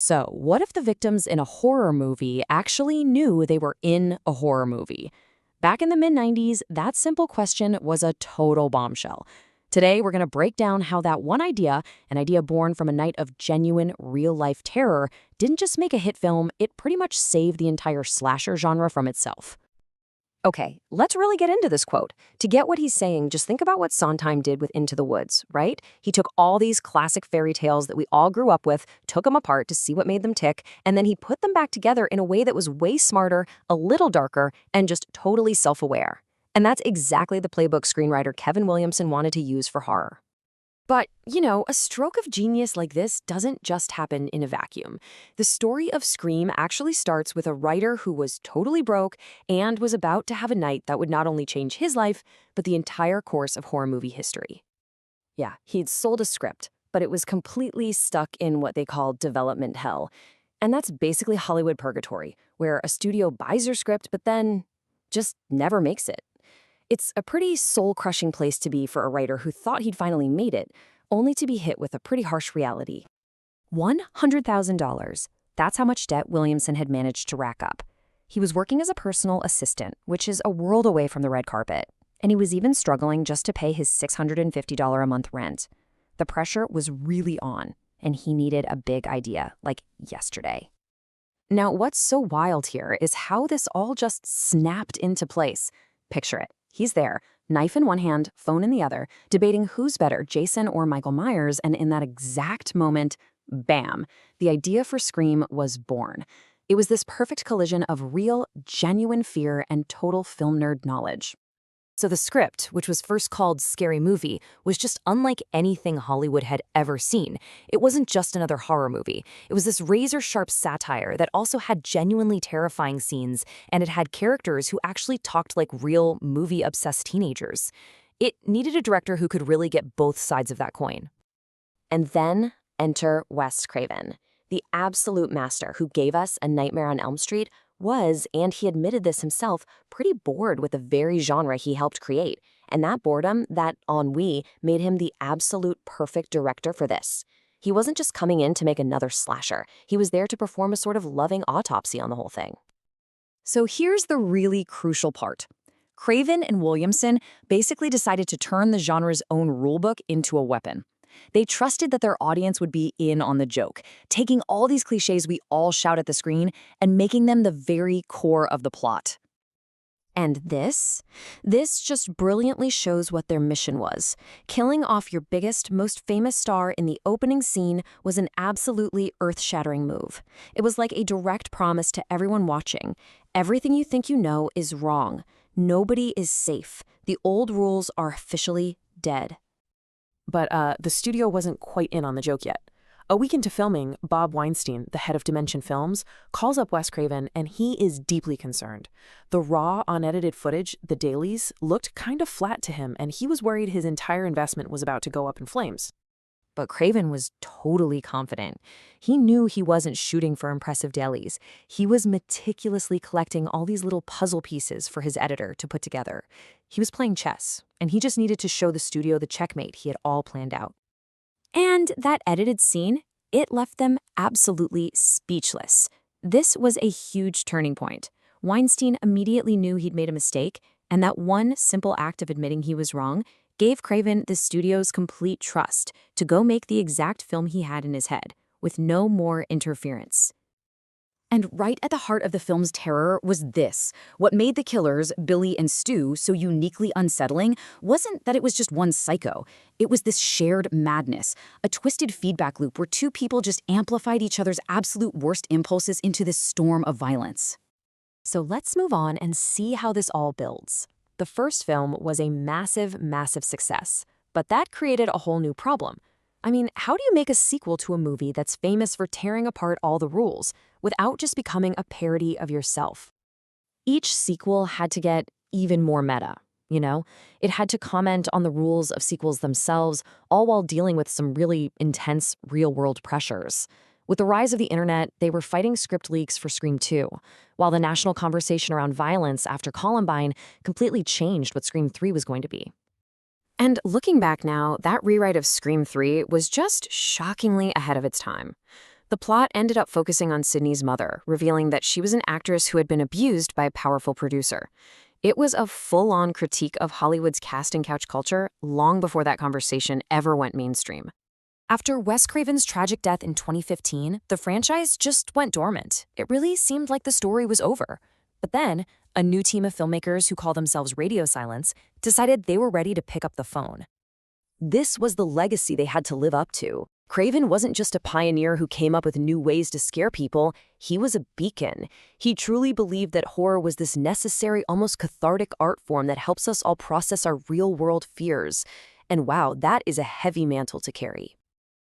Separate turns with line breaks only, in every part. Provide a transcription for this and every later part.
So, what if the victims in a horror movie actually knew they were in a horror movie? Back in the mid-90s, that simple question was a total bombshell. Today, we're going to break down how that one idea, an idea born from a night of genuine, real-life terror, didn't just make a hit film, it pretty much saved the entire slasher genre from itself.
Okay, let's really get into this quote. To get what he's saying, just think about what Sondheim did with Into the Woods, right? He took all these classic fairy tales that we all grew up with, took them apart to see what made them tick, and then he put them back together in a way that was way smarter, a little darker, and just totally self-aware. And that's exactly the playbook screenwriter Kevin Williamson wanted to use for horror. But, a stroke of genius like this doesn't just happen in a vacuum. The story of Scream actually starts with a writer who was totally broke and was about to have a night that would not only change his life, but the entire course of horror movie history. Yeah, he'd sold a script, but it was completely stuck in what they call development hell. And that's basically Hollywood purgatory, where a studio buys your script, but then just never makes it. It's a pretty soul-crushing place to be for a writer who thought he'd finally made it, only to be hit with a pretty harsh reality. $100,000. That's how much debt Williamson had managed to rack up. He was working as a personal assistant, which is a world away from the red carpet, and he was even struggling just to pay his $650 a month rent. The pressure was really on, and he needed a big idea, like yesterday. Now, what's so wild here is how this all just snapped into place. Picture it. He's there, knife in one hand, phone in the other, debating who's better, Jason or Michael Myers, and in that exact moment, bam, the idea for Scream was born. It was this perfect collision of real, genuine fear and total film nerd knowledge. So the script, which was first called Scary Movie, was just unlike anything Hollywood had ever seen. It wasn't just another horror movie. It was this razor-sharp satire that also had genuinely terrifying scenes, and it had characters who actually talked like real movie-obsessed teenagers. It needed a director who could really get both sides of that coin. And then enter Wes Craven, the absolute master who gave us A Nightmare on Elm Street, was, and he admitted this himself, pretty bored with the very genre he helped create. And that boredom, that ennui, made him the absolute perfect director for this. He wasn't just coming in to make another slasher. He was there to perform a sort of loving autopsy on the whole thing. So here's the really crucial part. Craven and Williamson basically decided to turn the genre's own rulebook into a weapon. They trusted that their audience would be in on the joke, taking all these clichés we all shout at the screen and making them the very core of the plot. And this just brilliantly shows what their mission was. Killing off your biggest, most famous star in the opening scene was an absolutely earth-shattering move. It was like a direct promise to everyone watching. Everything you think you know is wrong. Nobody is safe. The old rules are officially dead.
But the studio wasn't quite in on the joke yet. A week into filming, Bob Weinstein, the head of Dimension Films, calls up Wes Craven, and he is deeply concerned. The raw, unedited footage, the dailies, looked kind of flat to him, and he was worried his entire investment was about to go up in flames.
But Craven was totally confident. He knew he wasn't shooting for impressive dailies. He was meticulously collecting all these little puzzle pieces for his editor to put together. He was playing chess, and he just needed to show the studio the checkmate he had all planned out. And that edited scene, it left them absolutely speechless. This was a huge turning point. Weinstein immediately knew he'd made a mistake, and that one simple act of admitting he was wrong gave Craven the studio's complete trust to go make the exact film he had in his head, with no more interference. And right at the heart of the film's terror was this. What made the killers, Billy and Stu, so uniquely unsettling wasn't that it was just one psycho. It was this shared madness, a twisted feedback loop where two people just amplified each other's absolute worst impulses into this storm of violence. So let's move on and see how this all builds. The first film was a massive, massive success, but that created a whole new problem. I mean, how do you make a sequel to a movie that's famous for tearing apart all the rules without just becoming a parody of yourself? Each sequel had to get even more meta, It had to comment on the rules of sequels themselves, all while dealing with some really intense real-world pressures. With the rise of the internet, they were fighting script leaks for Scream 2, while the national conversation around violence after Columbine completely changed what Scream 3 was going to be. And looking back now, that rewrite of Scream 3 was just shockingly ahead of its time. The plot ended up focusing on Sydney's mother, revealing that she was an actress who had been abused by a powerful producer. It was a full-on critique of Hollywood's casting couch culture long before that conversation ever went mainstream.
After Wes Craven's tragic death in 2015, the franchise just went dormant. It really seemed like the story was over. But then, a new team of filmmakers who call themselves Radio Silence decided they were ready to pick up the phone. This was the legacy they had to live up to. Craven wasn't just a pioneer who came up with new ways to scare people, he was a beacon. He truly believed that horror was this necessary, almost cathartic art form that helps us all process our real-world fears. And wow, that is a heavy mantle to carry.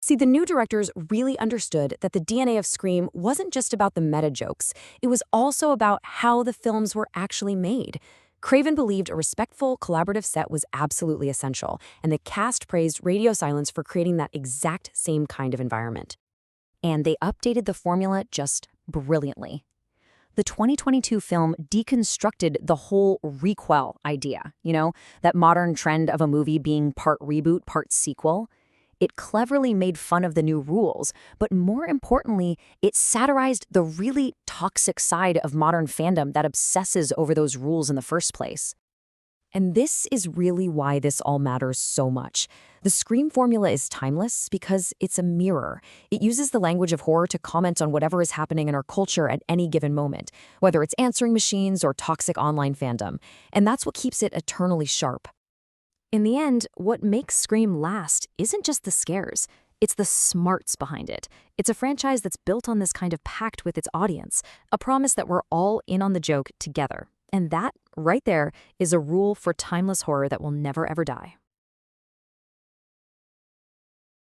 See, the new directors really understood that the DNA of Scream wasn't just about the meta jokes, it was also about how the films were actually made. Craven believed a respectful, collaborative set was absolutely essential, and the cast praised Radio Silence for creating that exact same kind of environment. And they updated the formula just brilliantly. The 2022 film deconstructed the whole requel idea, that modern trend of a movie being part reboot, part sequel. It cleverly made fun of the new rules, but more importantly, it satirized the really toxic side of modern fandom that obsesses over those rules in the first place. And this is really why this all matters so much. The Scream formula is timeless because it's a mirror. It uses the language of horror to comment on whatever is happening in our culture at any given moment, whether it's answering machines or toxic online fandom. And that's what keeps it eternally sharp. In the end, what makes Scream last isn't just the scares, it's the smarts behind it. It's a franchise that's built on this kind of pact with its audience, a promise that we're all in on the joke together. And that, right there, is a rule for timeless horror that will never ever die.